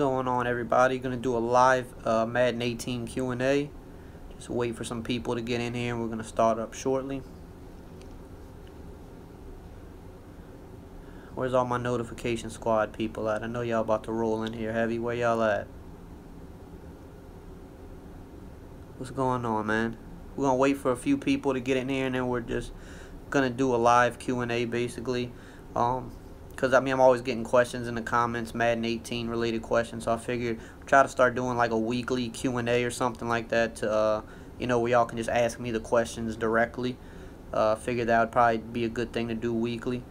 going on, everybody? Gonna do a live Madden 18 Q&A. Just wait for some people to get in here, and we're gonna start up shortly. Where's all my notification squad people at? I know y'all about to roll in here heavy. Where y'all at? What's going on, man? We're gonna wait for a few people to get in here, and then we're just gonna do a live Q&A basically. Because I'm always getting questions in the comments, Madden 18 related questions, so I figured try to start doing like a weekly Q&A or something like that to where y'all can just ask me the questions directly. Figured that would probably be a good thing to do weekly.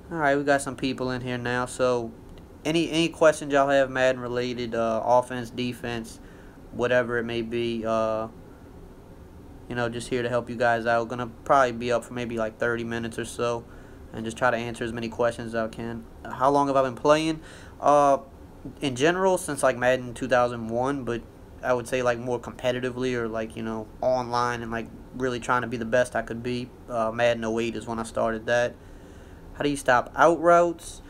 Alright, we got some people in here now, so any questions y'all have Madden related, offense, defense, whatever it may be, just here to help you guys out. Gonna probably be up for maybe like 30 minutes or so, and just try to answer as many questions as I can. How long have I been playing? In general, since like Madden 2001, but I would say like more competitively, or like online, and like really trying to be the best I could be. Madden 08 is when I started that. How do you stop out routes?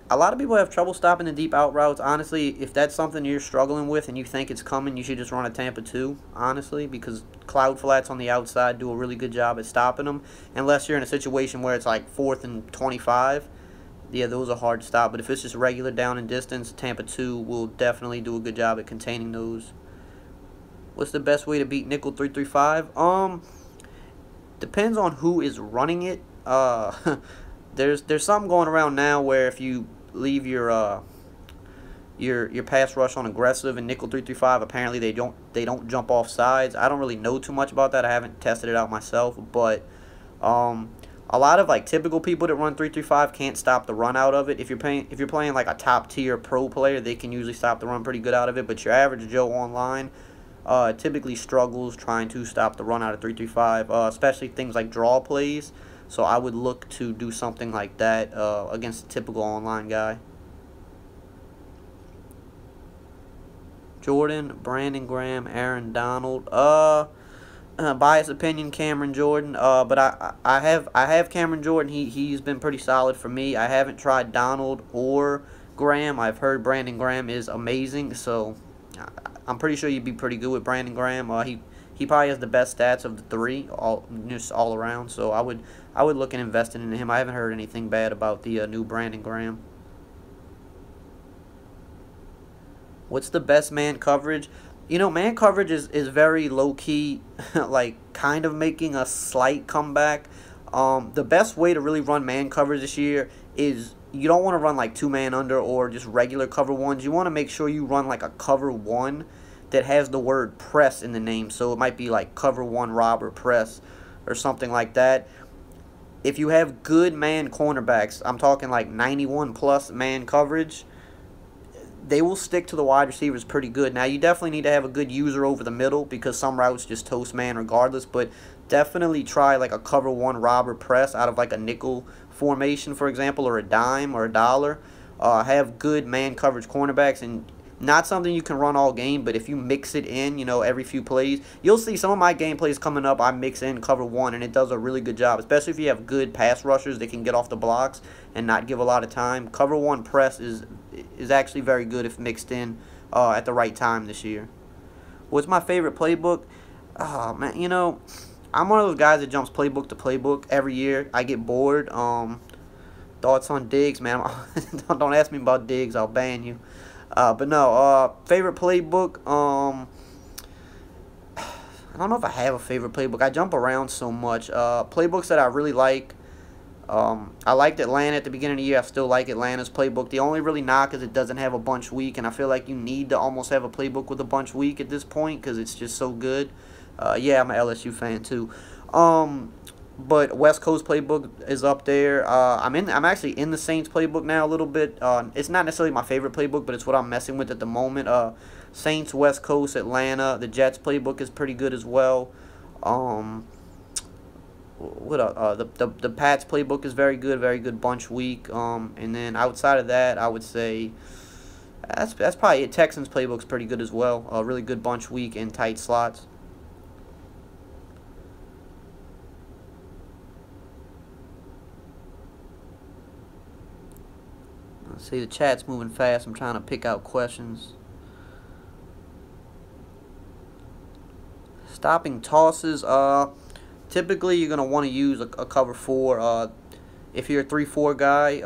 A lot of people have trouble stopping the deep out routes. Honestly, if that's something you're struggling with and you think it's coming, you should just run a Tampa 2, honestly, because cloud flats on the outside do a really good job at stopping them. Unless you're in a situation where it's like 4th and 25. Yeah, those are hard to stop. But if it's just regular down and distance, Tampa 2 will definitely do a good job at containing those. What's the best way to beat nickel 3-3-5? Depends on who is running it. There's something going around now where if you leave your pass rush on aggressive and nickel 3-3-5, apparently they don't jump off sides. I don't really know too much about that. I haven't tested it out myself, but a lot of like typical people that run 3-3-5 can't stop the run out of it. If you're playing like a top tier pro player, they can usually stop the run pretty good out of it. But your average Joe online typically struggles trying to stop the run out of 3-3-5, especially things like draw plays. So I would look to do something like that against a typical online guy. Jordan, Brandon Graham, Aaron Donald. Biased opinion, Cameron Jordan. But I have Cameron Jordan. He's been pretty solid for me. I haven't tried Donald or Graham. I've heard Brandon Graham is amazing. So I'm pretty sure you'd be pretty good with Brandon Graham. He probably has the best stats of the three, just all around. So I would look at investing in him. I haven't heard anything bad about the new Brandon Graham. What's the best man coverage? Man coverage is very low-key, like kind of making a slight comeback. The best way to really run man coverage this year is you don't want to run like 2-man under or just regular cover ones. You want to make sure you run like a cover one that has the word press in the name. So it might be like cover one robber press or something like that. If you have good man cornerbacks, I'm talking like 91+ man coverage, they will stick to the wide receivers pretty good. Now, you definitely need to have a good user over the middle because some routes just toast man regardless, but definitely try like a cover one robber press out of like a nickel formation, for example, or a dime or a dollar. Have good man coverage cornerbacks, and not something you can run all game, but if you mix it in, every few plays, you'll see some of my gameplays coming up, I mix in cover one, and it does a really good job, especially if you have good pass rushers that can get off the blocks and not give a lot of time. Cover one press is actually very good if mixed in at the right time this year. What's my favorite playbook? Oh, man, I'm one of those guys that jumps playbook to playbook every year. I get bored. Thoughts on Diggs, man? Don't ask me about Diggs, I'll ban you. But no, favorite playbook, I don't know if I have a favorite playbook. I jump around so much. Playbooks that I really like, I liked Atlanta at the beginning of the year. I still like Atlanta's playbook. The only really knock is it doesn't have a bunch week, and I feel like you need to almost have a playbook with a bunch week at this point because it's just so good. Yeah, I'm an LSU fan too. But West Coast playbook is up there. I'm actually in the Saints playbook now a little bit. It's not necessarily my favorite playbook, but it's what I'm messing with at the moment. Saints, West Coast, Atlanta. The Jets playbook is pretty good as well. The Pats playbook is very good bunch week. And then outside of that, I would say that's probably it. Texans playbook's pretty good as well. A really good bunch week and tight slots. See, the chat's moving fast. I'm trying to pick out questions. Stopping tosses. Typically you're gonna want to use a cover 4. If you're a 3-4 guy,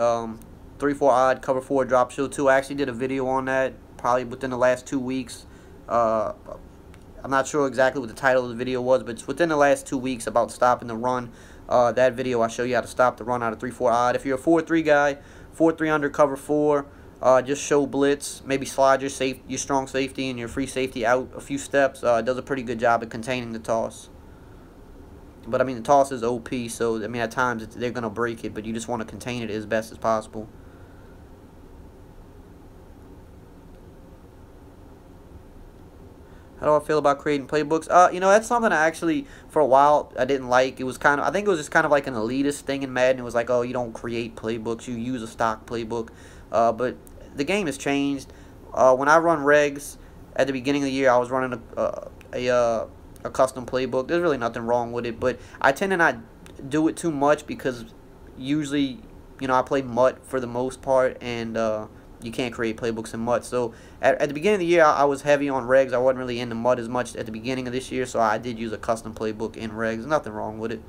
3-4 odd cover 4 drop shield 2. I actually did a video on that probably within the last 2 weeks. I'm not sure exactly what the title of the video was, but it's within the last 2 weeks about stopping the run. That video I show you how to stop the run out of 3-4 odd. If you're a 4-3 guy, 4-3 under cover 4, just show blitz, maybe slide your strong safety and your free safety out a few steps. It does a pretty good job at containing the toss. But I mean, the toss is OP, so I mean, at times they're gonna break it, but you just want to contain it as best as possible. How do I feel about creating playbooks? You know, that's something I actually, for a while, I didn't like. It was kind of, I think it was just kind of like an elitist thing in Madden. It was like, oh, you don't create playbooks, you use a stock playbook. But the game has changed. When I run regs at the beginning of the year, I was running a custom playbook. There's really nothing wrong with it, but I tend to not do it too much because usually, you know, I play MUT for the most part, and you can't create playbooks in MUT. So at the beginning of the year, I was heavy on regs. I wasn't really into MUT as much at the beginning of this year, so I did use a custom playbook in regs. There's nothing wrong with it.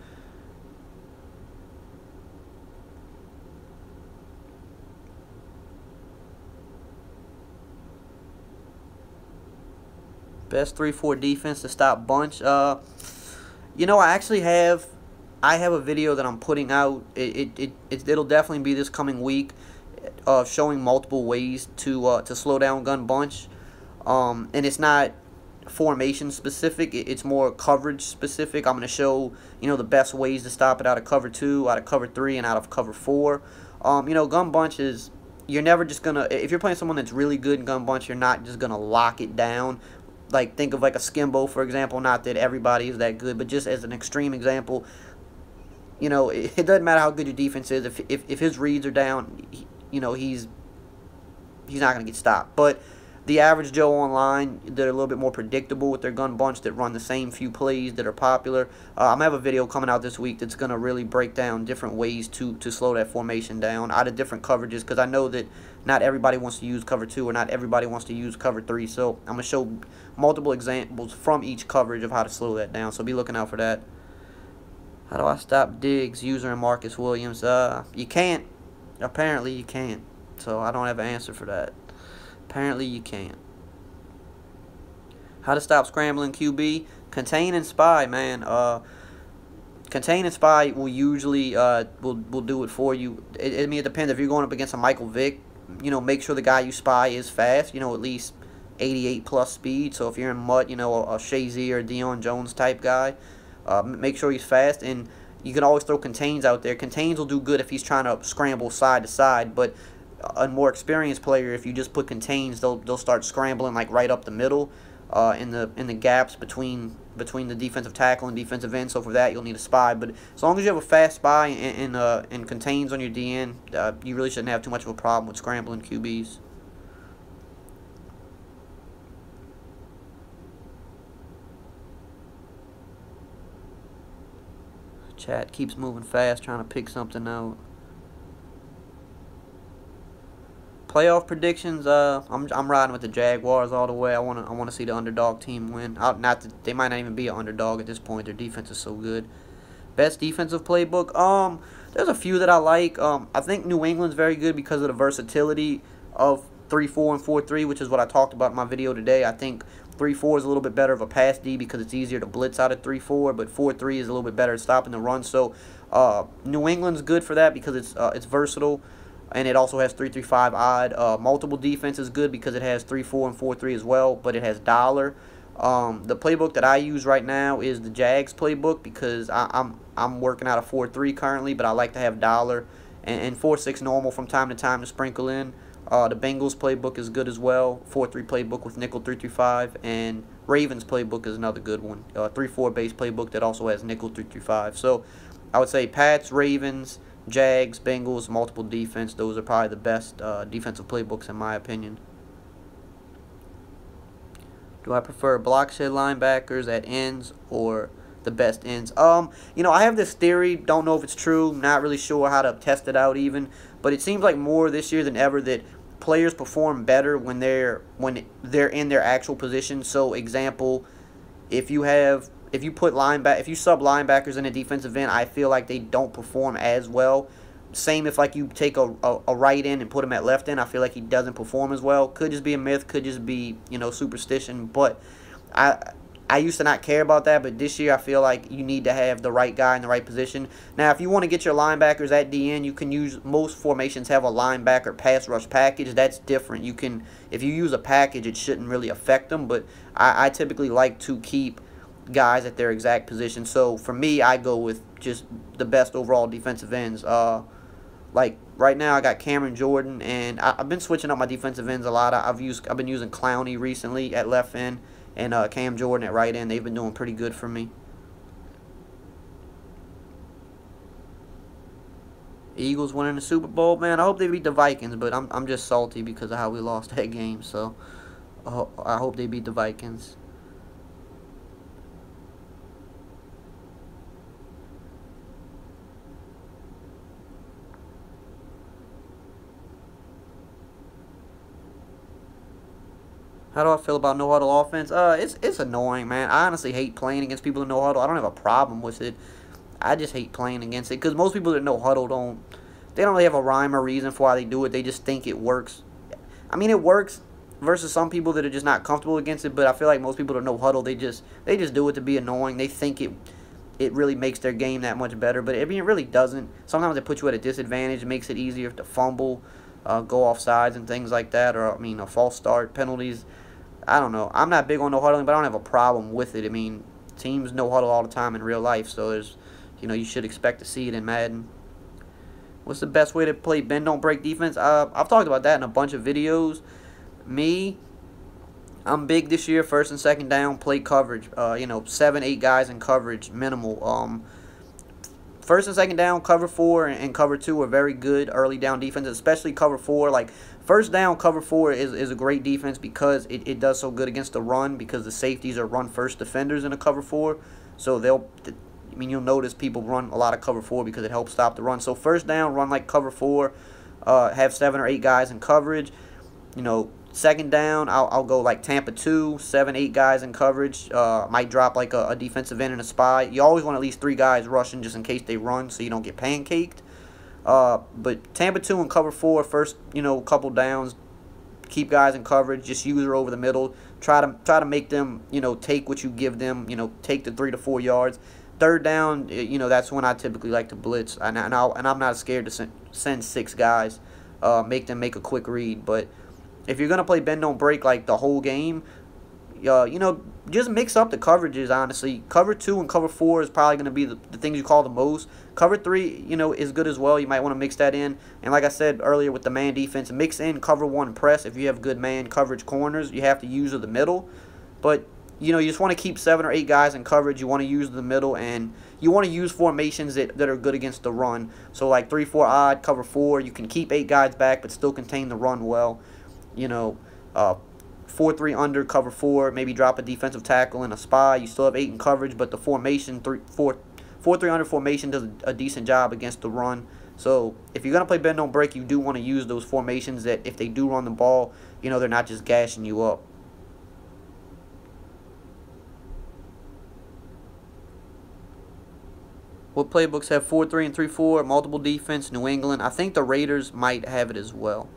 Best 3-4 defense to stop bunch. You know, I have a video that I'm putting out. It'll definitely be this coming week, showing multiple ways to slow down gun bunch. And it's not formation specific. It's more coverage specific. I'm going to show, you know, the best ways to stop it out of cover 2, out of cover 3, and out of cover 4. You know, gun bunch is, you're never just gonna, if you're playing someone that's really good in gun bunch, you're not just gonna lock it down. Like, think of like a Skimbo, for example. Not that everybody is that good, but just as an extreme example, you know, it doesn't matter how good your defense is. If his reads are down, you know, he's not going to get stopped. But the average Joe online, that are a little bit more predictable with their gun bunch, that run the same few plays that are popular. I'm going to have a video coming out this week that's going to really break down different ways to slow that formation down out of different coverages, because I know that not everybody wants to use cover 2 or not everybody wants to use cover 3. So I'm going to show multiple examples from each coverage of how to slow that down. So be looking out for that. How do I stop Diggs, User, and Marcus Williams? You can't. Apparently you can't. So I don't have an answer for that. Apparently you can't. How to stop scrambling QB? Contain and spy, man. Contain and spy will usually will do it for you. I mean, it depends. If you're going up against a Michael Vick, you know, make sure the guy you spy is fast. You know, at least 88 plus speed. So if you're in MUT, you know, a Shazier or Deion Jones type guy, make sure he's fast. And you can always throw contains out there. Contains will do good if he's trying to scramble side to side, but a more experienced player, if you just put contains, they'll start scrambling like right up the middle, in the gaps between the defensive tackle and defensive end. So for that, you'll need a spy. But as long as you have a fast spy and contains on your DN, you really shouldn't have too much of a problem with scrambling QBs. Chat keeps moving fast, trying to pick something out. Playoff predictions. I'm riding with the Jaguars all the way. I want to see the underdog team win. Not that they might not even be an underdog at this point. Their defense is so good. Best defensive playbook. There's a few that I like. I think New England's very good because of the versatility of 3-4 and 4-3, which is what I talked about in my video today. I think 3-4 is a little bit better of a pass D because it's easier to blitz out of 3-4, but 4-3 is a little bit better at stopping the run. So New England's good for that because it's versatile. And it also has 3-3-5 odd. Multiple defense is good because it has 3-4 and 4-3 as well, but it has dollar. The playbook that I use right now is the Jags playbook because I'm working out a 4-3 currently, but I like to have dollar and 4-6 normal from time to time to sprinkle in. The Bengals playbook is good as well. 4-3 playbook with nickel 3-3-5, and Ravens playbook is another good one. 3-4 base playbook that also has nickel 3-3-5. So I would say Pats, Ravens, Jags, Bengals, multiple defense. Those are probably the best defensive playbooks in my opinion. Do I prefer block shed linebackers at ends or the best ends. You know, I have this theory, don't know if it's true, not really sure how to test it out even, but it seems like more this year than ever that players perform better when they're in their actual position. So example, if you put if you sub linebackers in a defensive end, I feel like they don't perform as well. Same if like you take a right end and put him at left end, I feel like he doesn't perform as well. Could just be a myth, could just be, you know, superstition, but I used to not care about that, but this year I feel like you need to have the right guy in the right position. Now, if you want to get your linebackers at DN, you can use, most formations have a linebacker pass rush package. That's different. You can, if you use a package, it shouldn't really affect them, but I typically like to keep guys at their exact position. So for me, I go with just the best overall defensive ends. Like right now, I got Cameron Jordan, and I've been switching up my defensive ends a lot. I've been using Clowney recently at left end, and Cam Jordan at right end. They've been doing pretty good for me. Eagles winning the Super Bowl, man. I hope they beat the Vikings, but I'm just salty because of how we lost that game. So I hope they beat the Vikings. How do I feel about no huddle offense? It's annoying, man. I honestly hate playing against people in no huddle. I don't have a problem with it. I just hate playing against it because most people that no huddle don't really have a rhyme or reason for why they do it. They just think it works. I mean, it works versus some people that are just not comfortable against it. But I feel like most people that no huddle, they just do it to be annoying. They think it really makes their game that much better, but I mean, it really doesn't. Sometimes it puts you at a disadvantage. It makes it easier to fumble, go off sides and things like that, or I mean, a false start, penalties. I don't know. I'm not big on no huddling, but I don't have a problem with it. I mean, teams no huddle all the time in real life, so there's, you know, you should expect to see it in Madden. What's the best way to play bend don't break defense? I've talked about that in a bunch of videos. I'm big this year, first and second down, play coverage. You know, 7, 8 guys in coverage, minimal. First and second down, cover 4 and cover 2 are very good early down defense, especially cover 4. Like, first down, cover 4 is a great defense because it does so good against the run because the safeties are run-first defenders in a cover 4. So you'll notice people run a lot of cover 4 because it helps stop the run. So first down, run like cover 4, have 7 or 8 guys in coverage. You know, second down, I'll go like Tampa 2, 7, 8 guys in coverage. Might drop like a defensive end and a spy. You always want at least 3 guys rushing just in case they run so you don't get pancaked. But Tampa 2 and cover 4, first, you know, couple downs, keep guys in coverage, just use her over the middle. Try to make them, you know, take what you give them, you know, take the 3 to 4 yards. Third down, you know, that's when I typically like to blitz, and I'm not scared to send 6 guys, make them make a quick read. But if you're gonna play bend don't break like the whole game, you know, just mix up the coverages, honestly. Cover 2 and cover 4 is probably going to be the things you call the most. Cover 3, you know, is good as well. You might want to mix that in. And like I said earlier with the man defense, mix in cover 1 press. If you have good man coverage corners, you have to use the middle. But, you know, you just want to keep 7 or 8 guys in coverage. You want to use the middle, and you want to use formations that are good against the run. So like 3-4 odd, cover 4. You can keep 8 guys back but still contain the run well. You know, 4-3 under, cover 4, maybe drop a defensive tackle and a spy. You still have 8 in coverage, but the formation, 4-3 under formation does a decent job against the run. So if you're going to play bend don't break, you do want to use those formations that if they do run the ball, you know, they're not just gashing you up. What playbooks have 4-3 and 3-4, multiple defense? New England. I think the Raiders might have it as well.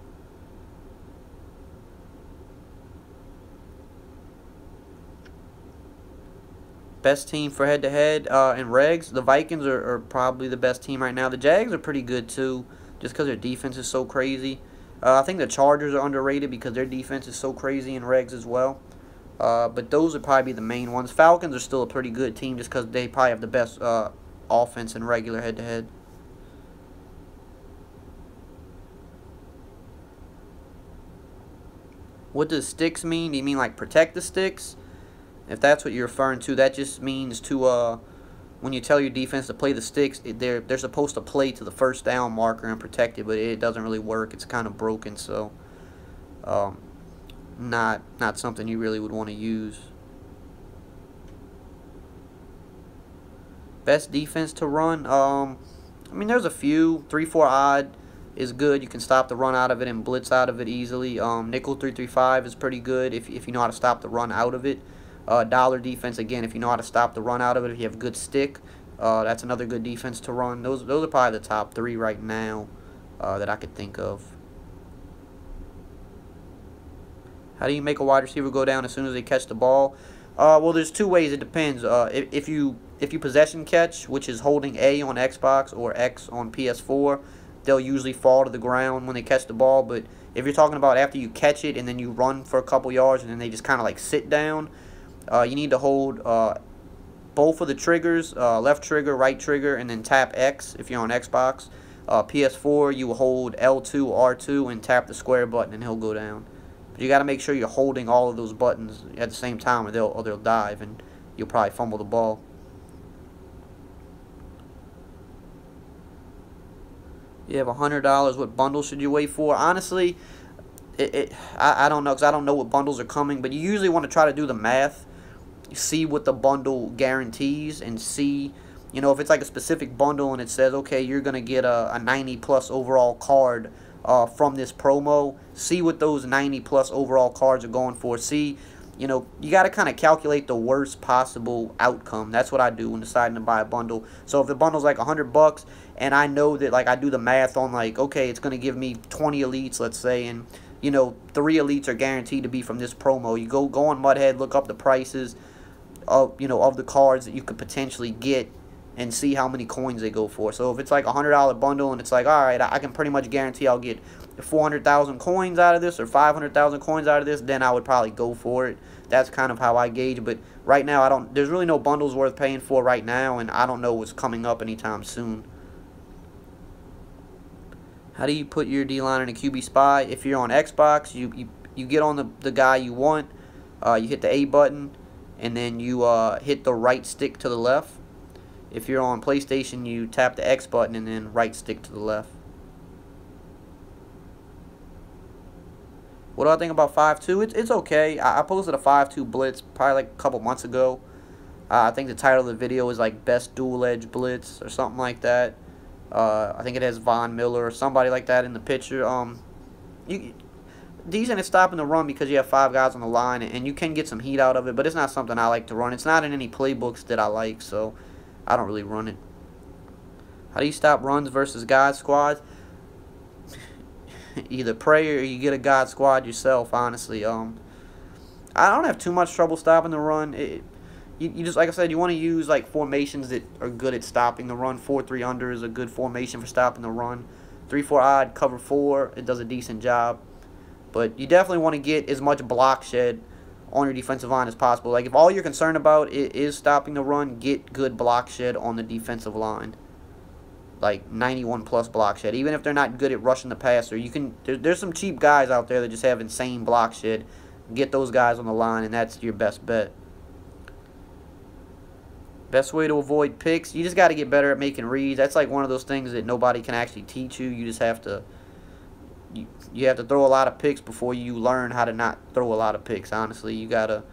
Best team for head-to-head in regs. The Vikings are probably the best team right now. The Jags are pretty good too, just because their defense is so crazy. I think the Chargers are underrated because their defense is so crazy in regs as well. But those would probably be the main ones. Falcons are still a pretty good team just because they probably have the best offense in regular head-to-head. What does sticks mean? Do you mean like protect the sticks? If that's what you're referring to, that just means to when you tell your defense to play the sticks, they're supposed to play to the first down marker and protect it, but it doesn't really work. It's kind of broken, so not something you really would want to use. Best defense to run. I mean, there's a few. 3-4 odd is good. You can stop the run out of it and blitz out of it easily. Nickel 3-3-5 is pretty good if you know how to stop the run out of it. Dollar defense, again, if you know how to stop the run out of it, if you have a good stick, that's another good defense to run. Those are probably the top 3 right now that I could think of. How do you make a wide receiver go down as soon as they catch the ball? Well, there's 2 ways. It depends. If you possession catch, which is holding A on Xbox or X on PS4, they'll usually fall to the ground when they catch the ball. But if you're talking about after you catch it and then you run for a couple yards and then they just kind of like sit down, you need to hold both of the triggers, left trigger, right trigger, and then tap X if you're on Xbox. PS4, you hold L2, R2, and tap the square button and he'll go down. But you got to make sure you're holding all of those buttons at the same time, or they'll dive, and you'll probably fumble the ball. You have $100. What bundle should you wait for? Honestly, I don't know, because I don't know what bundles are coming. But you usually want to try to do the math, see what the bundle guarantees, and see, you know, if it's like a specific bundle and it says, okay, you're gonna get a 90+ overall card from this promo. See what those 90+ overall cards are going for. See, you know, you got to kind of calculate the worst possible outcome. That's what I do when deciding to buy a bundle. So if the bundle's like $100 and I know that, like, I do the math on, like, okay, it's going to give me 20 elites, let's say, and, you know, 3 elites are guaranteed to be from this promo. You go on Mudhead, look up the prices of, you know, of the cards that you could potentially get, and see how many coins they go for. So if it's like a $100 bundle and it's like, all right, I can pretty much guarantee I'll get 400,000 coins out of this or 500,000 coins out of this, then I would probably go for it. That's kind of how I gauge. But right now, there's really no bundles worth paying for right now, and I don't know what's coming up anytime soon. How do you put your D-line in a QB spy? If you're on Xbox, you get on the guy you want, you hit the A button, and then you hit the right stick to the left. If you're on PlayStation, you tap the X button and then right stick to the left. What do I think about 5-2? It's okay. I posted a 5-2 blitz probably like a couple months ago. I think the title of the video is like Best Dual Edge Blitz or something like that. I think it has Von Miller or somebody like that in the picture. Decent at stopping the run because you have 5 guys on the line and you can get some heat out of it, but it's not something I like to run. It's not in any playbooks that I like, so I don't really run it. How do you stop runs versus God squads? Either pray or you get a God squad yourself, honestly. I don't have too much trouble stopping the run. You just, like I said, you want to use like formations that are good at stopping the run. 4-3 under is a good formation for stopping the run. 3-4 odd, cover 4, it does a decent job. But you definitely want to get as much block shed on your defensive line as possible. Like, if all you're concerned about is stopping the run, get good block shed on the defensive line. Like 91+ block shed. Even if they're not good at rushing the passer, you can. There's some cheap guys out there that just have insane block shed. Get those guys on the line, and that's your best bet. Best way to avoid picks, you just got to get better at making reads. That's like one of those things that nobody can actually teach you. You just have to. You have to throw a lot of picks before you learn how to not throw a lot of picks. Honestly, you gotta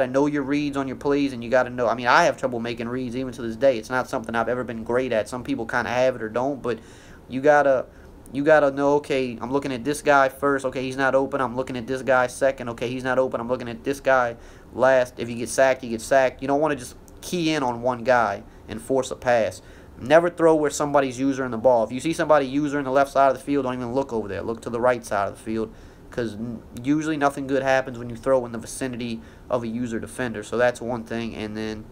know your reads on your plays, and you gotta know. I mean, I have trouble making reads even to this day. It's not something I've ever been great at. Some people kind of have it or don't, but you gotta know. Okay, I'm looking at this guy first. Okay, he's not open. I'm looking at this guy second. Okay, he's not open. I'm looking at this guy last. If you get sacked, you get sacked. You don't want to just key in on one guy and force a pass. Never throw where somebody's using the ball. If you see somebody using the left side of the field, don't even look over there. Look to the right side of the field, because usually nothing good happens when you throw in the vicinity of a user defender. So that's one thing. And then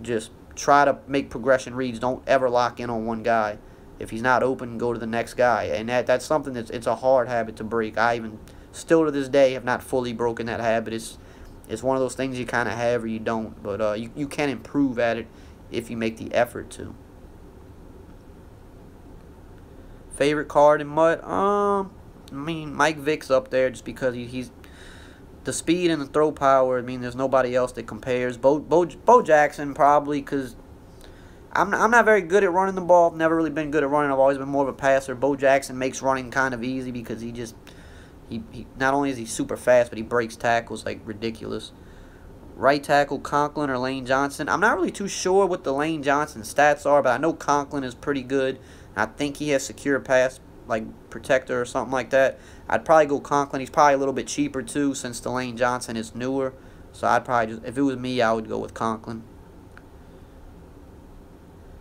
just try to make progression reads. Don't ever lock in on one guy. If he's not open, go to the next guy. And that's something it's a hard habit to break. I even still to this day have not fully broken that habit. It's one of those things you kind of have or you don't. But you can improve at it if you make the effort to. Favorite card in Mud? I mean, Mike Vick's up there just because he's the speed and the throw power. I mean, there's nobody else that compares. Bo Jackson probably, because I'm not very good at running the ball. I've never really been good at running. I've always been more of a passer. Bo Jackson makes running kind of easy because he not only is he super fast, but he breaks tackles like ridiculous. Right tackle Conklin or Lane Johnson. I'm not really too sure what the Lane Johnson stats are, but I know Conklin is pretty good. I think he has secure pass, like protector or something like that. I'd probably go Conklin. He's probably a little bit cheaper too, since the Lane Johnson is newer. So I'd probably just, if it was me, I would go with Conklin.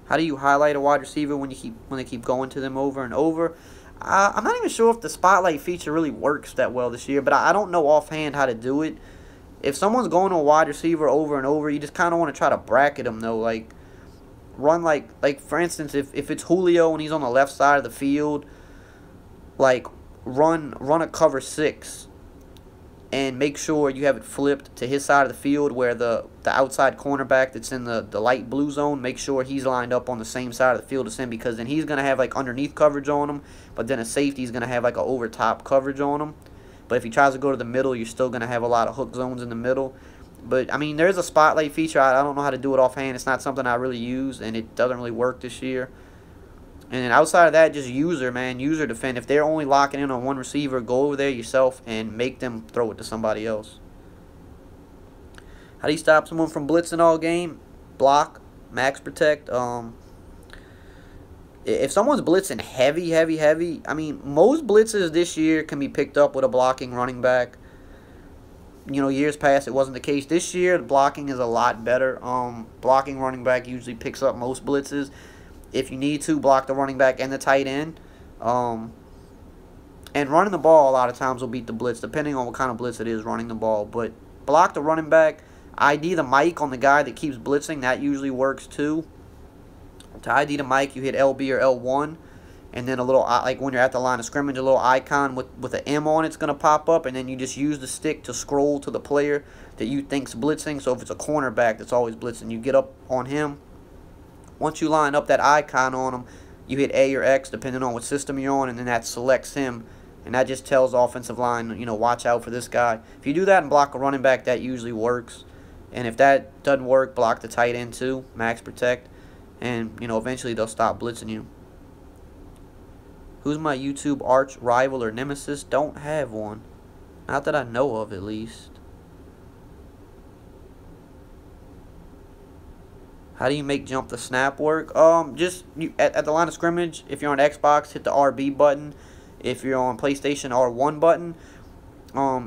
How do you highlight a wide receiver when they keep going to them over and over? I'm not even sure if the spotlight feature really works that well this year, but I don't know offhand how to do it. If someone's going to a wide receiver over and over, you just kind of want to try to bracket them though. Like run like for instance, if it's Julio and he's on the left side of the field, like run a cover 6 and make sure you have it flipped to his side of the field, where the outside cornerback that's in the light blue zone, make sure he's lined up on the same side of the field as him, because then he's going to have like underneath coverage on him, but then a safety is going to have like a over top coverage on him. But if he tries to go to the middle, you're still going to have a lot of hook zones in the middle. But, I mean, there's a spotlight feature. I don't know how to do it offhand. It's not something I really use, and it doesn't really work this year. And then outside of that, just user defend. If they're only locking in on one receiver, go over there yourself and make them throw it to somebody else. How do you stop someone from blitzing all game? Block, max protect. If someone's blitzing heavy, I mean, most blitzes this year can be picked up with a blocking running back. You know, years past it wasn't the case. This year, the blocking is a lot better. Blocking running back usually picks up most blitzes. If you need to, block the running back and the tight end. And running the ball a lot of times will beat the blitz, depending on what kind of blitz it is, running the ball. But block the running back, ID the mic on the guy that keeps blitzing. That usually works too. To ID the mic, you hit LB or L1. And then a little, like when you're at the line of scrimmage, a little icon with an M on it's going to pop up. And then you just use the stick to scroll to the player that you think's blitzing. So if it's a cornerback that's always blitzing, you get up on him. Once you line up that icon on him, you hit A or X, depending on what system you're on, and then that selects him. And that just tells the offensive line, you know, watch out for this guy. If you do that and block a running back, that usually works. And if that doesn't work, block the tight end too, max protect. And, you know, eventually they'll stop blitzing you. Who's my YouTube arch rival or nemesis? Don't have one. Not that I know of, at least. How do you make jump the snap work? Just at the line of scrimmage, if you're on Xbox, hit the RB button. If you're on PlayStation, R1 button.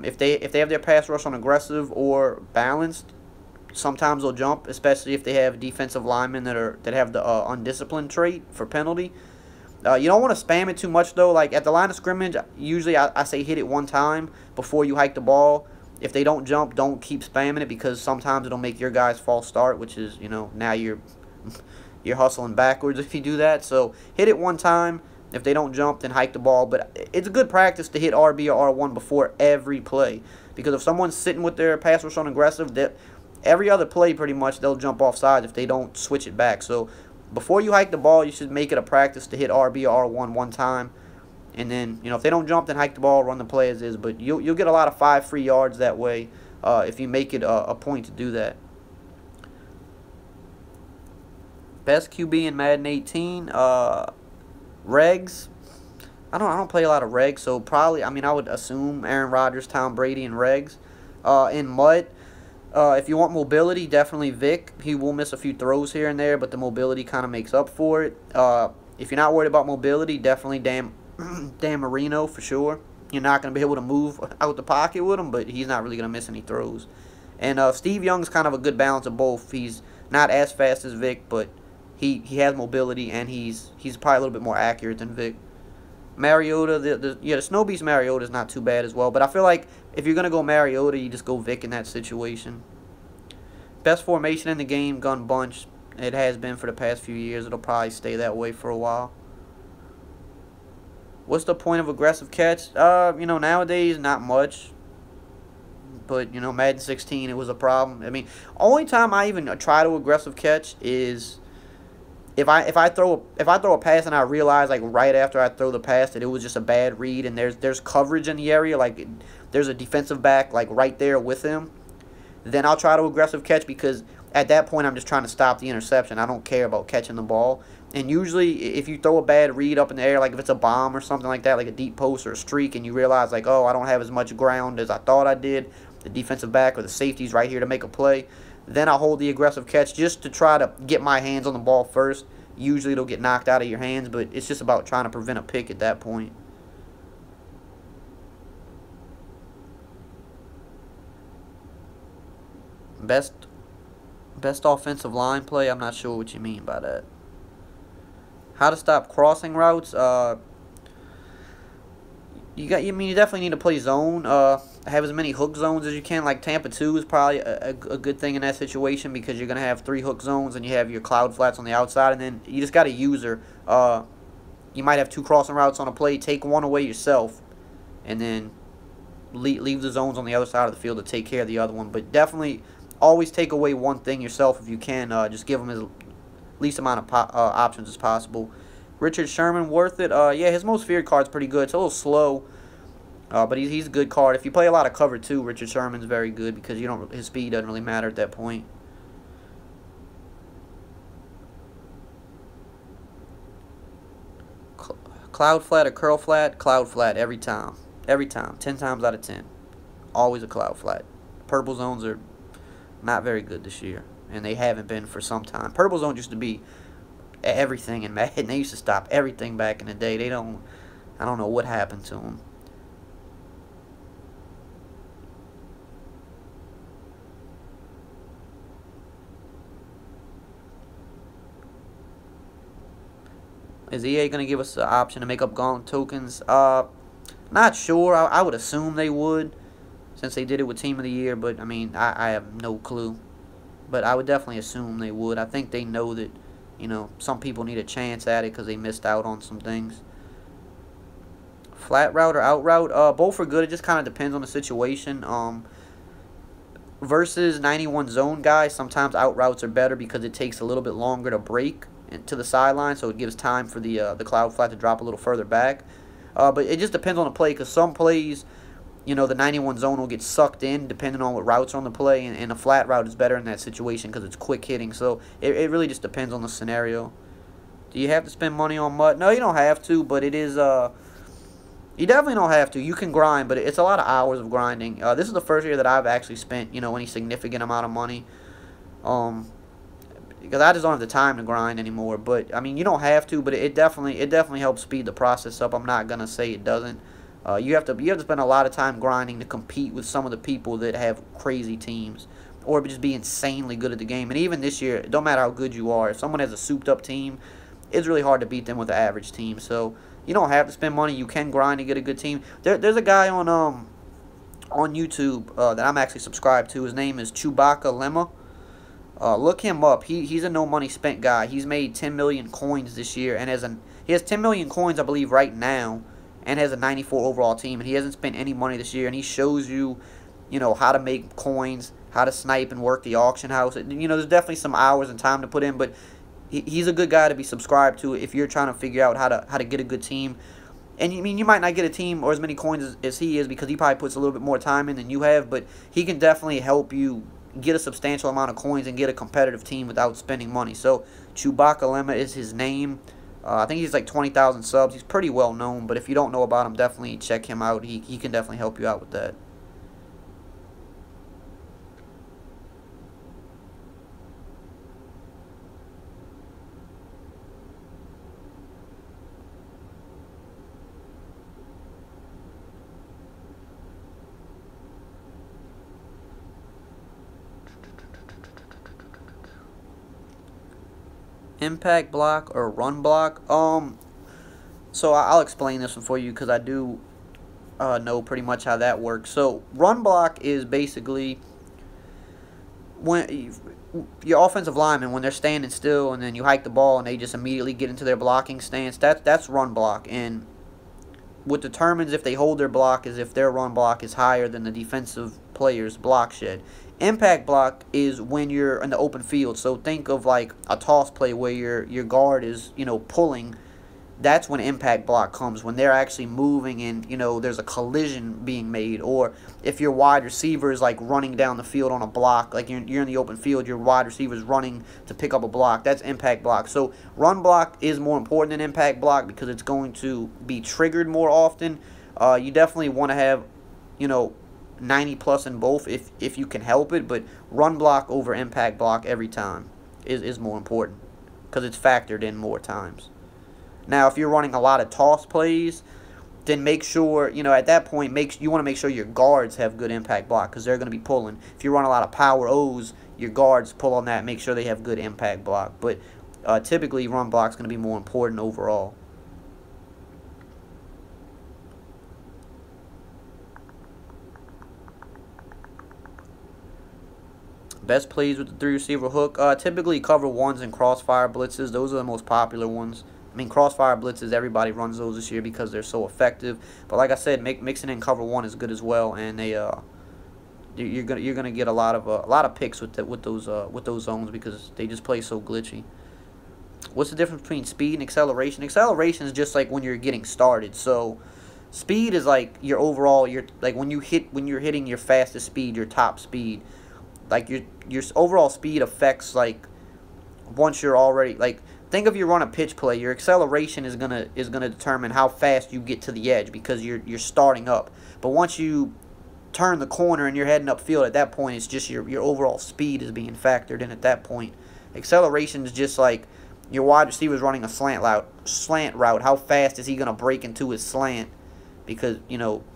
If they have their pass rush on aggressive or balanced, sometimes they'll jump, especially if they have defensive linemen that have the undisciplined trait for penalty. You don't want to spam it too much though. Like at the line of scrimmage, usually I say hit it one time before you hike the ball. If they don't jump, don't keep spamming it, because sometimes it'll make your guys false start, which is, you know, now you're hustling backwards if you do that. So hit it one time. If they don't jump, then hike the ball. But it's a good practice to hit RB or R1 before every play, because if someone's sitting with their pass rush on aggressive, every other play pretty much they'll jump off sides if they don't switch it back. So before you hike the ball, you should make it a practice to hit RB or R1 one time. And then, you know, if they don't jump, then hike the ball, run the play as is. But you'll get a lot of 5 free yards that way if you make it a point to do that. Best QB in Madden 18, regs. I don't play a lot of regs, so probably, I mean, I would assume Aaron Rodgers, Tom Brady, and regs. In mud, if you want mobility, definitely Vic. He will miss a few throws here and there, but the mobility kind of makes up for it. If you're not worried about mobility, definitely Dan Marino for sure. You're not going to be able to move out the pocket with him, but he's not really going to miss any throws. And Steve Young's kind of a good balance of both. He's not as fast as Vic, but he has mobility, and he's probably a little bit more accurate than Vic. Mariota, the Snow Beast Mariota is not too bad as well, but I feel like if you're going to go Mariota, you just go Vic in that situation. Best formation in the game, gun bunch. It has been for the past few years. It'll probably stay that way for a while. What's the point of aggressive catch? You know, nowadays, not much. But, you know, Madden 16, it was a problem. I mean, only time I even try to aggressive catch is if I throw a pass and I realize, like, right after I throw the pass that it was just a bad read and there's coverage in the area, like, there's a defensive back, like, right there with him, then I'll try to aggressive catch, because at that point I'm just trying to stop the interception. I don't care about catching the ball. And usually, if you throw a bad read up in the air, like if it's a bomb or something like that, like a deep post or a streak, and you realize, like, oh, I don't have as much ground as I thought I did, the defensive back or the safety's right here to make a play. Then I'll hold the aggressive catch just to try to get my hands on the ball first. Usually it'll get knocked out of your hands, but it's just about trying to prevent a pick at that point. Best offensive line play? I'm not sure what you mean by that. How to stop crossing routes? You definitely need to play zone. Have as many hook zones as you can. Like Tampa 2 is probably a good thing in that situation because you're gonna have 3 hook zones and you have your cloud flats on the outside, and then you just got a user. You might have 2 crossing routes on a play. Take one away yourself, and then leave the zones on the other side of the field to take care of the other one. But definitely always take away one thing yourself if you can. Just give them as least amount of options as possible. Richard Sherman, worth it. Yeah, his most feared card's pretty good. It's a little slow, but he's a good card. If you play a lot of cover too, Richard Sherman's very good because his speed doesn't really matter at that point. Cloud flat or curl flat? Cloud flat every time. Every time. 10 times out of 10. Always a cloud flat. Purple zones are not very good this year, and they haven't been for some time. Purple zone used to be everything in Madden. They used to stop everything back in the day. I don't know what happened to them. Is EA going to give us the option to make up gauntlet tokens? Not sure. I would assume they would, since they did it with Team of the Year, but I mean, I have no clue. But I would definitely assume they would. I think they know that, some people need a chance at it because they missed out on some things. Flat route or out route? Both are good. It just kind of depends on the situation. Versus 91 zone guys, sometimes out routes are better because it takes a little bit longer to break to the sideline, so it gives time for the cloud flat to drop a little further back. But it just depends on the play because some plays, the 91 zone will get sucked in depending on what routes are on the play, and a flat route is better in that situation because it's quick hitting. So it really just depends on the scenario. Do you have to spend money on MUT? No, you don't have to, but it is you definitely don't have to. You can grind, but it's a lot of hours of grinding. This is the first year that I've actually spent any significant amount of money, because I just don't have the time to grind anymore. But I mean, you don't have to, but it definitely helps speed the process up. I'm not gonna say it doesn't. You have to spend a lot of time grinding to compete with some of the people that have crazy teams or just be insanely good at the game. And even this year, it don't matter how good you are. If someone has a souped-up team, it's really hard to beat them with an average team. So you don't have to spend money. You can grind to get a good team. There's a guy on YouTube that I'm actually subscribed to. His name is Chewbacca Lemma. Look him up. He's a no money spent guy. He's made 10 million coins this year, and he has 10 million coins, I believe, right now, and has a 94 overall team, and he hasn't spent any money this year, and he shows you, how to make coins, how to snipe and work the auction house. There's definitely some hours and time to put in, but he's a good guy to be subscribed to if you're trying to figure out how to get a good team. And you might not get a team or as many coins as he is because he probably puts a little bit more time in than you have, but he can definitely help you get a substantial amount of coins and get a competitive team without spending money. So Chewbacca Lemma is his name. I think he's like 20,000 subs. He's pretty well known, but if you don't know about him, definitely check him out. He can definitely help you out with that. Impact block or run block? So I'll explain this one for you because I do know pretty much how that works. So run block is basically when your offensive linemen, when they're standing still and then you hike the ball and they just immediately get into their blocking stance, that's run block. And what determines if they hold their block is if their run block is higher than the defensive player's block shed. Impact block is when you're in the open field. So think of like a toss play where your guard is, pulling. That's when impact block comes, when they're actually moving and, there's a collision being made. Or if your wide receiver is like running down the field on a block, like you're in the open field, your wide receiver is running to pick up a block. That's impact block. So run block is more important than impact block because it's going to be triggered more often. You definitely want to have, 90 plus in both if you can help it, but run block over impact block every time is more important because it's factored in more times. Now, if you're running a lot of toss plays, then make sure, at that point, you want to make sure your guards have good impact block because they're going to be pulling. If you run a lot of power O's, your guards pull on that, make sure they have good impact block. But typically, run block is going to be more important overall. Best plays with the 3-receiver hook. Typically cover ones and crossfire blitzes. Those are the most popular ones. I mean, crossfire blitzes, everybody runs those this year because they're so effective. But like I said, mixing in cover one is good as well, and you're gonna get a lot of picks with those zones because they just play so glitchy. What's the difference between speed and acceleration? Acceleration is just like when you're getting started. So speed is like your overall, like when you're hitting your fastest speed, your top speed. Like your overall speed affects, like, once you're already, like, think if you run a pitch play, your acceleration is gonna determine how fast you get to the edge because you're starting up. But once you turn the corner and you're heading upfield, at that point it's just your overall speed is being factored in at that point. Acceleration is just like your wide receiver's running a slant route. How fast is he gonna break into his slant? Because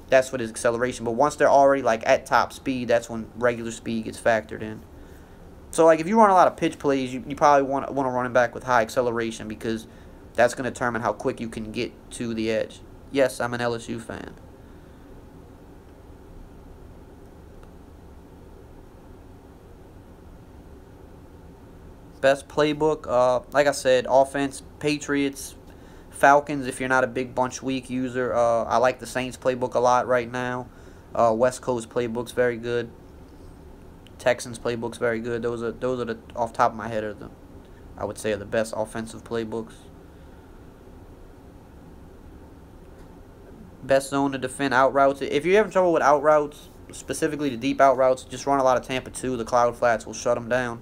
that's what his acceleration. But once they're already like at top speed, that's when regular speed gets factored in. So like if you run a lot of pitch plays, you probably want a running back with high acceleration because that's going to determine how quick you can get to the edge. Yes, I'm an LSU fan. Best playbook, like I said, offense, Patriots, Falcons, if you're not a big bunch week user. I like the Saints playbook a lot right now. West Coast playbook's very good. Texans playbook's very good. Those are the, off the top of my head, I would say are the best offensive playbooks. Best zone to defend out routes. If you're having trouble with out routes, specifically the deep out routes, just run a lot of Tampa 2. The cloud flats will shut them down.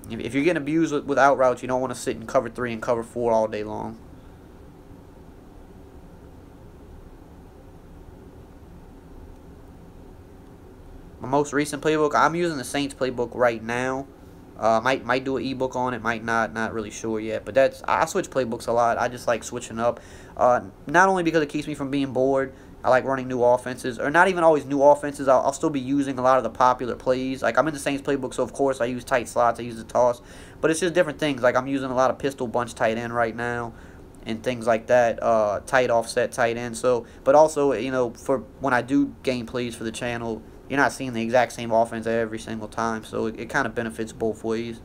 If you're getting abused with out routes, you don't want to sit in cover 3 and cover 4 all day long. My most recent playbook, I'm using the Saints playbook right now. Might do an ebook on it, might not really sure yet. But I switch playbooks a lot. I just like switching up. Not only because it keeps me from being bored. I like running new offenses, or not even always new offenses. I'll still be using a lot of the popular plays. Like I'm in the Saints playbook, so of course I use tight slots, I use the toss. But it's just different things. Like I'm using a lot of pistol bunch tight end right now, and things like that. Tight offset tight end. So, but also for when I do game plays for the channel, you're not seeing the exact same offense every single time. So it kind of benefits both ways.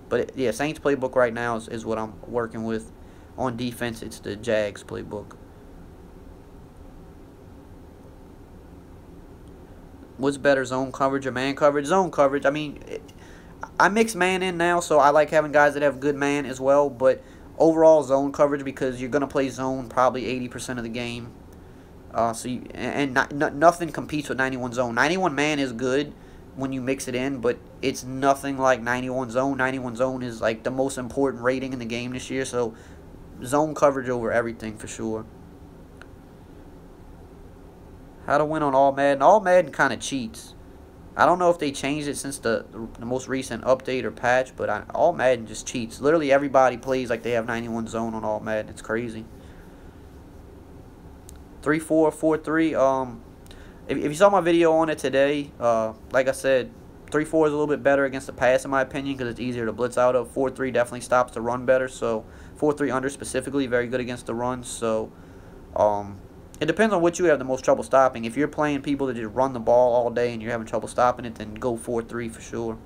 But yeah, Saints playbook right now is what I'm working with. On defense, it's the Jags playbook. What's better, zone coverage or man coverage? Zone coverage. I mean, I mix man in now, so I like having guys that have good man as well. But overall, zone coverage because you're gonna play zone probably 80% of the game. Nothing competes with 91 zone. 91 man is good when you mix it in, but it's nothing like 91 zone. 91 zone is like the most important rating in the game this year. So zone coverage over everything for sure. How to win on All Madden. All Madden kind of cheats. I don't know if they changed it since the most recent update or patch, but All Madden just cheats. Literally everybody plays like they have 91 zone on All Madden. It's crazy. 3-4, 4-3. If you saw my video on it today, like I said, 3-4 is a little bit better against the pass in my opinion because it's easier to blitz out of. 4-3 definitely stops the run better. So 4-3 under specifically very good against the run. So it depends on what you have the most trouble stopping. If you're playing people that just run the ball all day and you're having trouble stopping it, then go 4-3 for sure.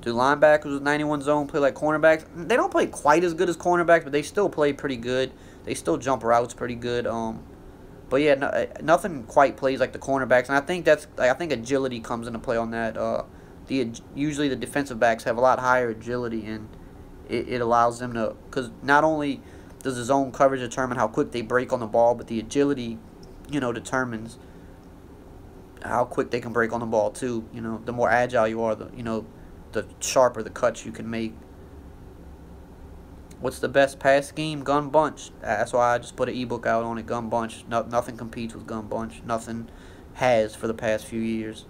Do linebackers with 91 zone play like cornerbacks? They don't play quite as good as cornerbacks, but they still play pretty good. They still jump routes pretty good. But yeah, nothing quite plays like the cornerbacks, and I think agility comes into play on that. Usually the defensive backs have a lot higher agility, and it allows them to, because not only does the zone coverage determine how quick they break on the ball, but the agility, determines how quick they can break on the ball too. The more agile you are, the sharper the cuts you can make. What's the best pass scheme? Gun Bunch. That's why I just put an ebook out on it. Gun Bunch. Nothing competes with Gun Bunch. Nothing has for the past few years.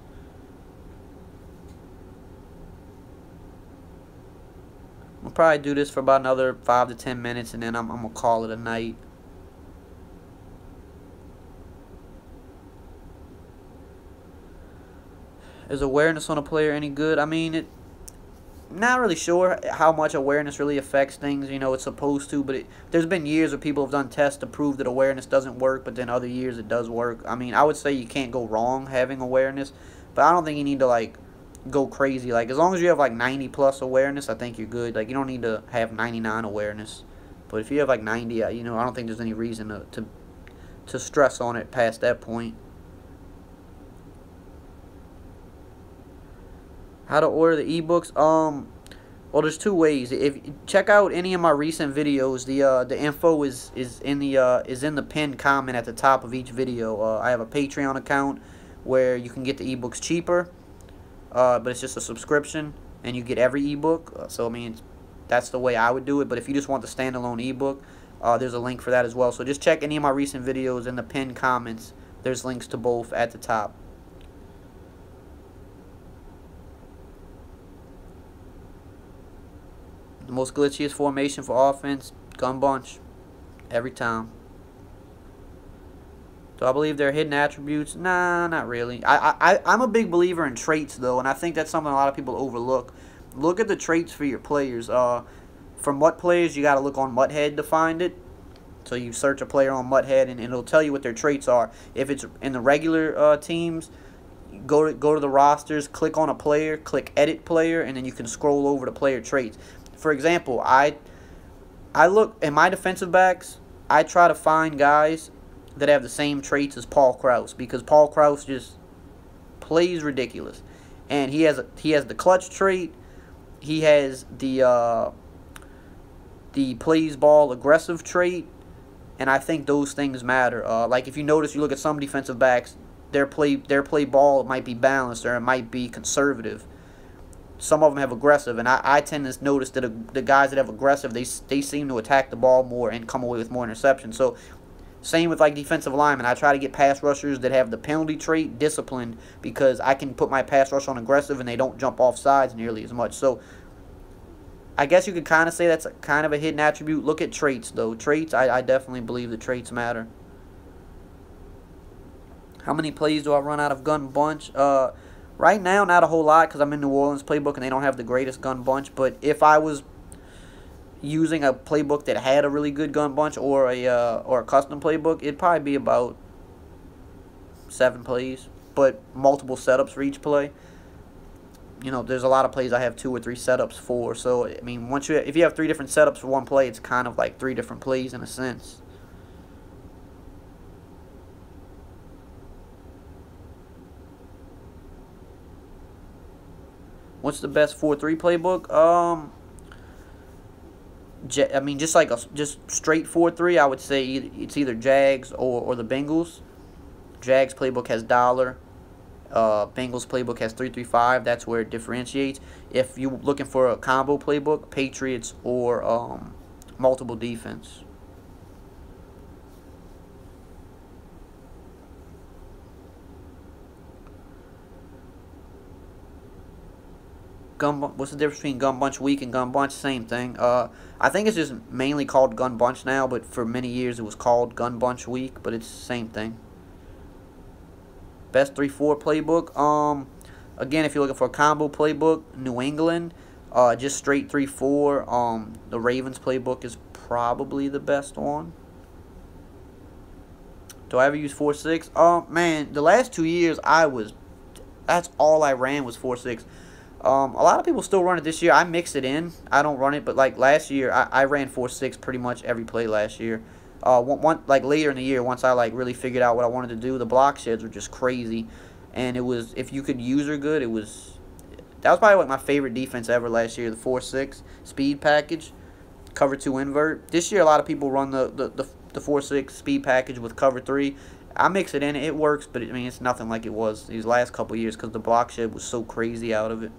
I'll probably do this for about another 5 to 10 minutes, and then I'm gonna call it a night. Is awareness on a player any good? I mean, not really sure how much awareness really affects things. You know, it's supposed to, but there's been years where people have done tests to prove that awareness doesn't work, but then other years it does work. I mean, I would say you can't go wrong having awareness, but I don't think you need to, like, go crazy. Like, as long as you have, like, 90 plus awareness, I think you're good. Like, you don't need to have 99 awareness. But if you have, like, 90, you know, I don't think there's any reason to stress on it past that point. How to order the ebooks? Well, there's two ways. If check out any of my recent videos, the info is in the pinned comment at the top of each video. I have a Patreon account where you can get the ebooks cheaper, but it's just a subscription and you get every ebook. So I mean, that's the way I would do it. But if you just want the standalone ebook, there's a link for that as well. So just check any of my recent videos in the pinned comments. There's links to both at the top. The most glitchiest formation for offense, Gun Bunch. Every time. Do I believe they're hidden attributes? Nah, not really. I'm a big believer in traits, though, and I think that's something a lot of people overlook. Look at the traits for your players. From what players, you got to look on Muthead to find it. So you search a player on Muthead, and it'll tell you what their traits are. If it's in the regular teams, go to the rosters, click on a player, click Edit Player, and then you can scroll over to player traits. For example, I look at my defensive backs. I try to find guys that have the same traits as Paul Krause, because Paul Krause just plays ridiculous, and he has the clutch trait. He has the plays ball aggressive trait, and I think those things matter. Like if you notice, you look at some defensive backs, their play ball might be balanced or it might be conservative. Some of them have aggressive, and I tend to notice that the guys that have aggressive, they seem to attack the ball more and come away with more interceptions. So, same with like defensive linemen. I try to get pass rushers that have the penalty trait disciplined, because I can put my pass rush on aggressive and they don't jump off sides nearly as much. So, I guess you could kind of say that's kind of a hidden attribute. Look at traits, though. Traits, I definitely believe the traits matter. How many plays do I run out of Gun Bunch? Right now, not a whole lot, because I'm in New Orleans playbook and they don't have the greatest gun bunch. But if I was using a playbook that had a really good gun bunch, or a custom playbook, it'd probably be about 7 plays, but multiple setups for each play. You know, there's a lot of plays I have 2 or 3 setups for. So I mean, if you have 3 different setups for one play, it's kind of like 3 different plays in a sense. What's the best 4-3 playbook? I mean, just straight 4-3. I would say it's either Jags or the Bengals. Jags playbook has dollar. Bengals playbook has 3-3-5. That's where it differentiates. If you're looking for a combo playbook, Patriots or multiple defense. What's the difference between Gun Bunch Week and Gun Bunch? Same thing. I think it's just mainly called Gun Bunch now, but for many years it was called Gun Bunch Week, but it's the same thing. Best 3-4 playbook. Again, if you're looking for a combo playbook, New England. Just straight 3-4. The Ravens playbook is probably the best one. Do I ever use 4-6? Man, the last 2 years that's all I ran was 4-6. A lot of people still run it this year. I mix it in. I don't run it, but like last year, I ran 4-6 pretty much every play last year. Like later in the year, once I like really figured out what I wanted to do, the block sheds were just crazy, and it was, if you could use her good, that was probably like my favorite defense ever last year. The 4-6 speed package, cover 2 invert. This year, a lot of people run the 4-6 speed package with cover 3. I mix it in. It works, but I mean, it's nothing like it was these last couple years because the block shed was so crazy out of it.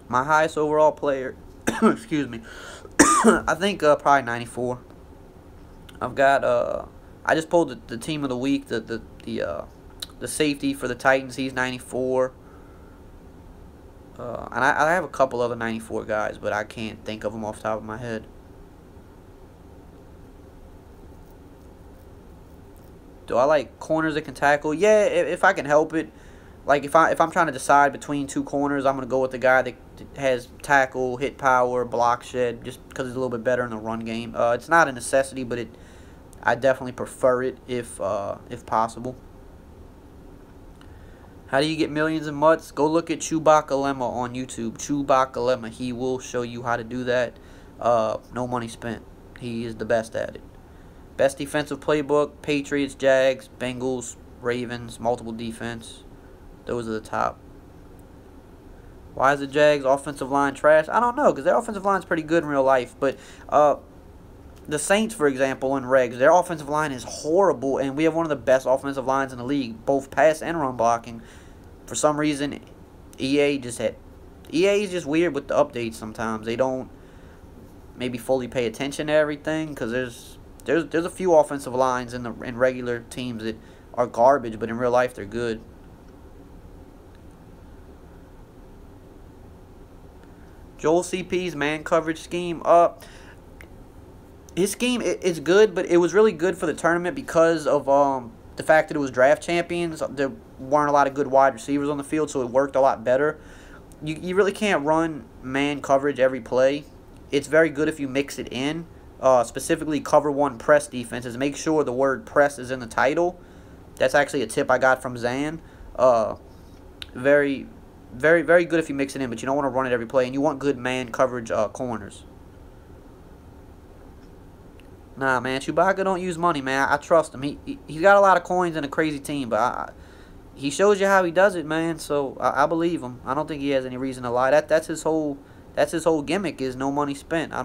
My highest overall player, excuse me, I think probably 94. I've got I just pulled the team of the week, the safety for the Titans. He's 94. And I have a couple other 94 guys, but I can't think of them off the top of my head. Do I like corners that can tackle? Yeah, if I can help it. Like if I'm trying to decide between two corners, I'm gonna go with the guy that has tackle, hit power, block shed, just because he's a little bit better in the run game. It's not a necessity, but I definitely prefer it if possible. How do you get millions in mutts? Go look at Chewbacca Lemma on YouTube. Chewbacca Lemma. He will show you how to do that. No money spent. He is the best at it. Best defensive playbook: Patriots, Jags, Bengals, Ravens, multiple defense. Those are the top. Why is the Jags offensive line trash? I don't know, because their offensive line is pretty good in real life. But the Saints, for example, in regs, their offensive line is horrible, and we have one of the best offensive lines in the league, both pass and run blocking. For some reason, EA is just weird with the updates sometimes. They don't maybe fully pay attention to everything, because there's a few offensive lines in regular teams that are garbage, but in real life they're good. Joel CP's man coverage scheme. His scheme is good, but it was really good for the tournament because of the fact that it was draft champions. There weren't a lot of good wide receivers on the field, so it worked a lot better. You really can't run man coverage every play. It's very good if you mix it in. Specifically, cover one press defenses. Make sure the word press is in the title. That's actually a tip I got from Zan. Very good if you mix it in, but you don't want to run it every play, and you want good man coverage corners. Nah, man, Chewbacca don't use money, man. I trust him. He's got a lot of coins and a crazy team, but he shows you how he does it, man. So I believe him. I don't think he has any reason to lie. That's his whole gimmick is no money spent. I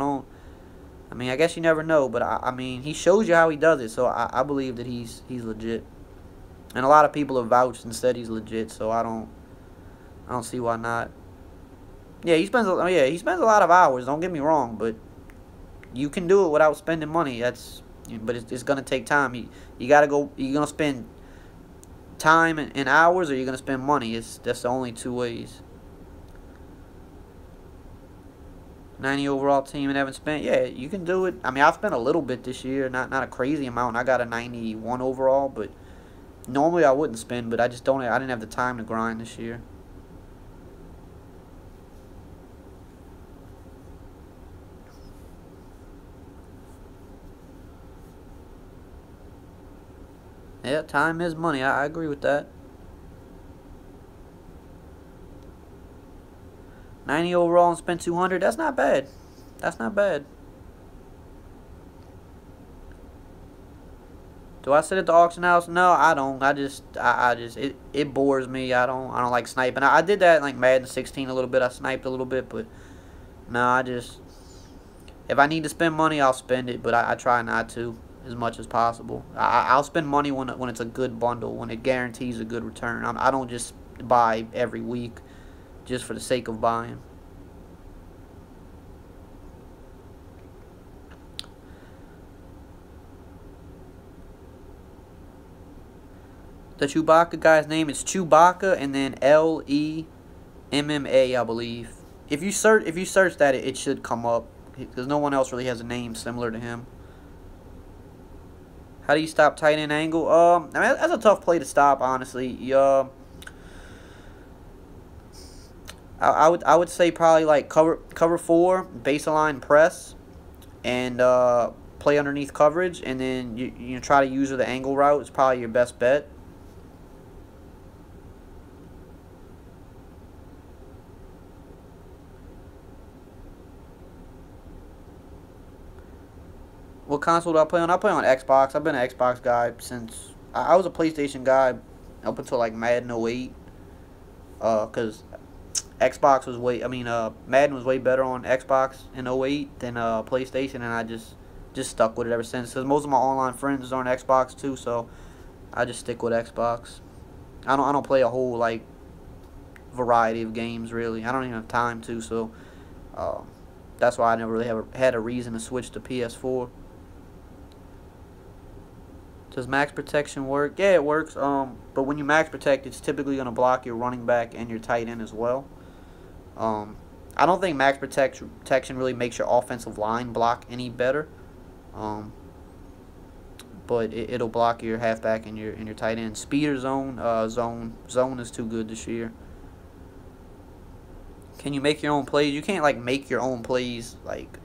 mean, I guess you never know, but I mean, he shows you how he does it. So I believe that he's legit, and a lot of people have vouched and said he's legit. So I don't see why not. Yeah, he spends a lot of hours. Don't get me wrong, but you can do it without spending money. But it's gonna take time. You gotta go. You're gonna spend time and hours, or you're gonna spend money. That's the only two ways. 90 overall team and haven't spent. Yeah, you can do it. I mean, I've spent a little bit this year, not a crazy amount. I got a 91 overall, but normally I wouldn't spend. But I didn't have the time to grind this year. Yeah, time is money. I agree with that. 90 overall and spent 200. That's not bad. That's not bad. Do I sit at the auction house? No, I don't. It bores me. I don't like sniping. I did that in like Madden 16 a little bit. I sniped a little bit, but no, if I need to spend money, I'll spend it, but I try not to as much as possible. I'll spend money when it's a good bundle, when it guarantees a good return. I don't just buy every week just for the sake of buying. The Chewbacca guy's name is Chewbacca and then Lemma, I believe. If you search that, it should come up because no one else really has a name similar to him. How do you stop tight end angle? I mean, that's a tough play to stop, honestly. I would say probably like cover 4, baseline press, and play underneath coverage, and then you try to use the angle route. It's probably your best bet. What console do I play on? I play on Xbox. I've been an Xbox guy since I was a PlayStation guy up until like Madden 08. Because Xbox was Madden was way better on Xbox in 08 than PlayStation, and I just stuck with it ever since. Because most of my online friends are on Xbox too, so I just stick with Xbox. I don't play a whole like variety of games, really. I don't even have time to, so that's why I never really had a reason to switch to PS4. Does max protection work? Yeah, it works. But when you max protect, it's typically going to block your running back and your tight end as well. I don't think max protection really makes your offensive line block any better. But it'll block your halfback and your tight end. Speed or zone? Zone is too good this year. Can you make your own plays? You can't like make your own plays like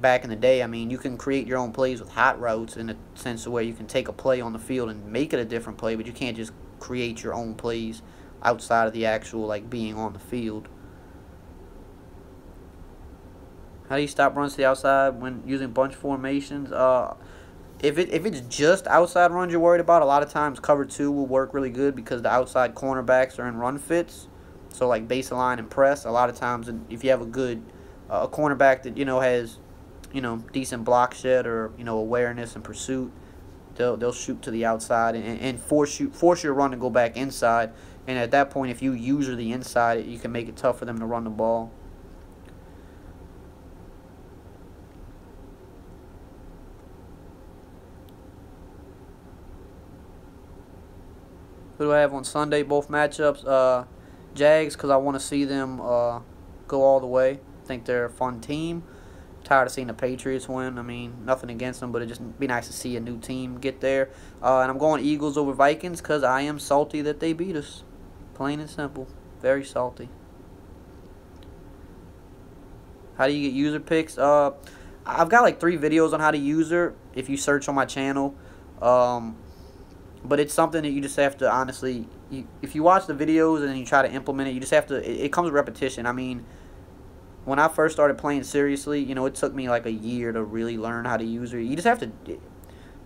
back in the day. I mean, you can create your own plays with hot routes in the sense of where you can take a play on the field and make it a different play, but you can't just create your own plays outside of the actual like being on the field. How do you stop runs to the outside when using bunch formations? If it's just outside runs you're worried about, a lot of times cover 2 will work really good because the outside cornerbacks are in run fits. So like baseline and press, a lot of times if you have a good a cornerback that has decent block shed or awareness and pursuit, they'll shoot to the outside and force your run to go back inside. And at that point, if you user the inside, you can make it tough for them to run the ball. Who do I have on Sunday? Both matchups. Jags, because I want to see them go all the way. I think they're a fun team. Tired of seeing the Patriots win. I mean, nothing against them, but it'd just be nice to see a new team get there. And I'm going Eagles over Vikings because I am salty that they beat us. Plain and simple. Very salty. How do you get user picks? I've got like 3 videos on how to user if you search on my channel. But it's something that you just have to honestly, if you watch the videos and then you try to implement it, you just have to, it comes with repetition. I mean, when I first started playing seriously, it took me like a year to really learn how to use it. You just have to,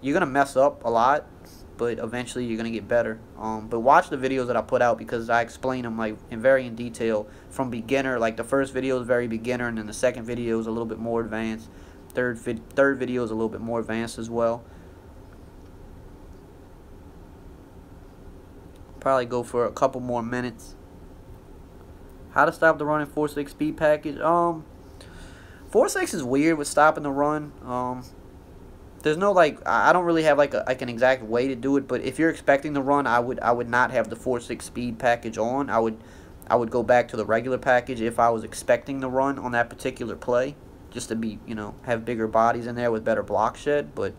you're going to mess up a lot, but eventually you're going to get better. But watch the videos that I put out because I explain them like in detail from beginner. Like the first video is very beginner, and then the second video is a little bit more advanced. Third video is a little bit more advanced as well. Probably go for a couple more minutes. How to stop the run in 4.6 speed package? 4.6 is weird with stopping the run. There's no I don't really have like an exact way to do it, but if you're expecting the run, I would not have the 4.6 speed package on. I would go back to the regular package if I was expecting the run on that particular play, just to be have bigger bodies in there with better block shed. But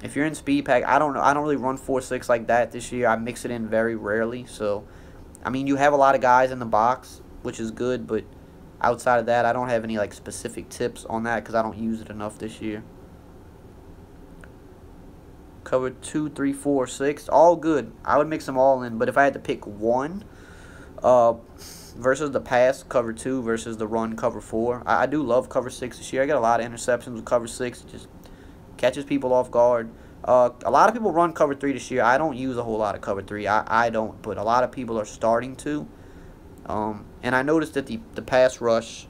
if you're in speed pack, I don't really run 4.6 like that this year. I mix it in very rarely. So, I mean, you have a lot of guys in the box, which is good, but outside of that, I don't have any like specific tips on that because I don't use it enough this year. Cover 2, 3, 4, 6, all good. I would mix them all in, but if I had to pick one, versus the pass, cover 2 versus the run, cover 4. I do love cover 6 this year. I got a lot of interceptions with cover 6. It just catches people off guard. A lot of people run cover 3 this year. I don't use a whole lot of cover 3. I don't, but a lot of people are starting to. And I noticed that the pass rush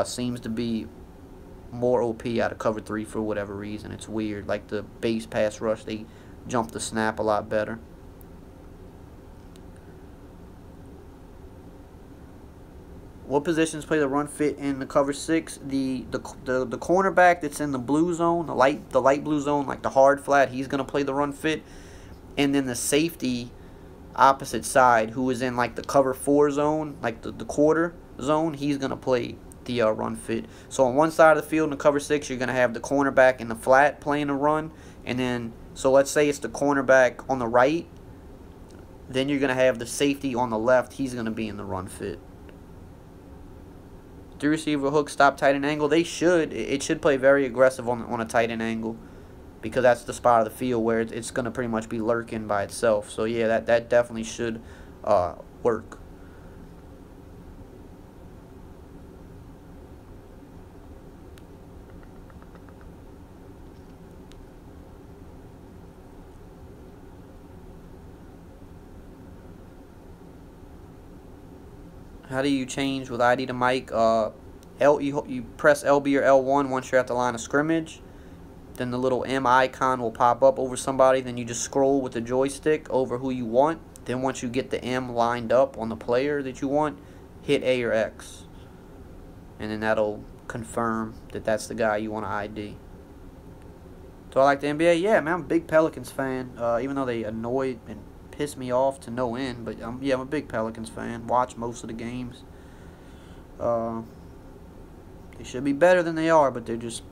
seems to be more OP out of cover 3 for whatever reason. It's weird. Like the base pass rush, they jump the snap a lot better. What positions play the run fit in the cover 6? The cornerback that's in the blue zone, the light blue zone, like the hard flat, he's gonna play the run fit. And then the safety opposite side, who is in like the cover 4 zone, like the quarter zone, he's gonna play the run fit. So on one side of the field in the cover 6, you're gonna have the cornerback in the flat playing the run, and then so let's say it's the cornerback on the right, then you're gonna have the safety on the left. He's gonna be in the run fit. Do receiver hook stop tight end angle? They should. It should play very aggressive on a tight end angle, because that's the spot of the field where it's going to pretty much be lurking by itself. So yeah, that definitely should work. How do you change with ID to mic? You press LB or L1 once you're at the line of scrimmage. Then the little M icon will pop up over somebody. Then you just scroll with the joystick over who you want. Then once you get the M lined up on the player that you want, hit A or X. And then that'll confirm that that's the guy you want to ID. So I like the NBA. Yeah, man, I'm a big Pelicans fan. Even though they annoy and piss me off to no end. But yeah, I'm a big Pelicans fan. Watch most of the games. They should be better than they are, but they're just,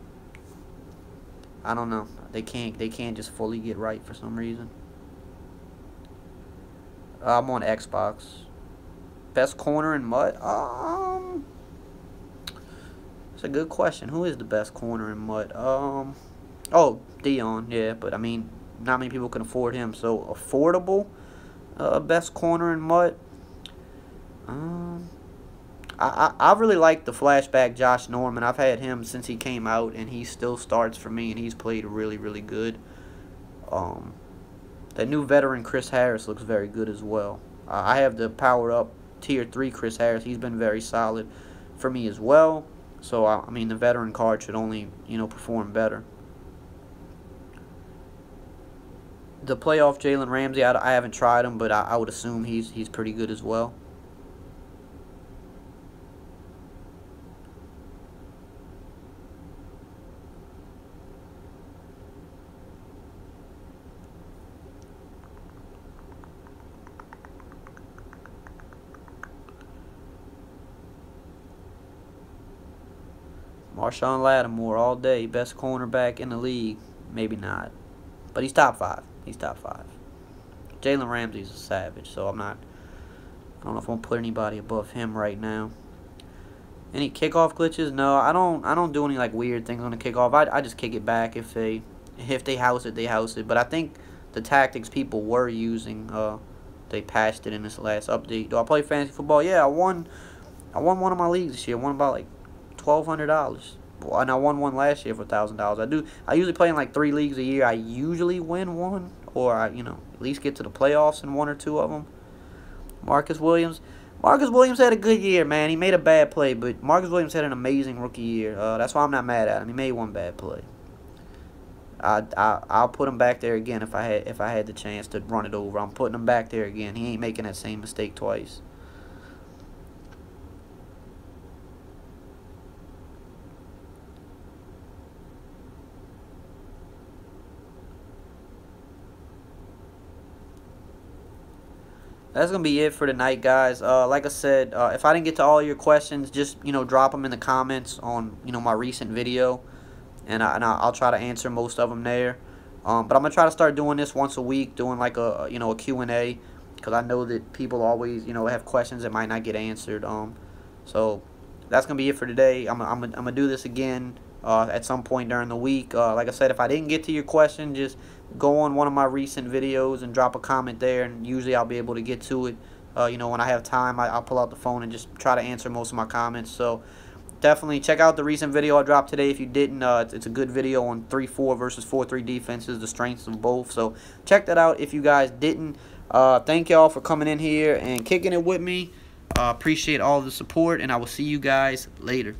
I don't know. They can't just fully get right for some reason. I'm on Xbox. Best corner in mud? It's a good question. Who is the best corner in mud? Oh, Dion. Yeah, but I mean, not many people can afford him. So affordable. Best corner in mud. I really like the flashback Josh Norman. I've had him since he came out, and he still starts for me, and he's played really, really good. That new veteran Chris Harris looks very good as well. I have the power up tier 3 Chris Harris. He's been very solid for me as well. So I mean, the veteran card should only, perform better. The playoff Jalen Ramsey, I haven't tried him, but I would assume he's pretty good as well. Marshawn Lattimore all day, best cornerback in the league. Maybe not, but he's top 5. He's top 5. Jalen Ramsey's a savage, so I don't know if I'm gonna put anybody above him right now. Any kickoff glitches? No, I don't do any like weird things on the kickoff. I just kick it back if they house it, they house it. But I think the tactics people were using, they patched it in this last update. Do I play fantasy football? Yeah, I won one of my leagues this year. I won about like $1,200. And I won one last year for $1,000. I usually play in like 3 leagues a year. I usually win one, or I at least get to the playoffs in 1 or 2 of them. Marcus Williams had a good year, man. He made a bad play, but Marcus Williams had an amazing rookie year. That's why I'm not mad at him. He made one bad play. I'll put him back there again if I had the chance to run it over. I'm putting him back there again. He ain't making that same mistake twice. That's going to be it for tonight, guys. Like I said, if I didn't get to all your questions, just, drop them in the comments on, my recent video. And I'll try to answer most of them there. But I'm going to try to start doing this once a week, doing like a Q&A. Because I know that people always, have questions that might not get answered. So that's going to be it for today. I'm going to do this again at some point during the week. Like I said, if I didn't get to your question, just go on one of my recent videos and drop a comment there, and usually I'll be able to get to it. When I have time, I'll pull out the phone and just try to answer most of my comments. So definitely check out the recent video I dropped today if you didn't. It's a good video on 3-4 versus 4-3 defenses, the strengths of both. So check that out if you guys didn't. Thank y'all for coming in here and kicking it with me. Appreciate all the support, and I will see you guys later.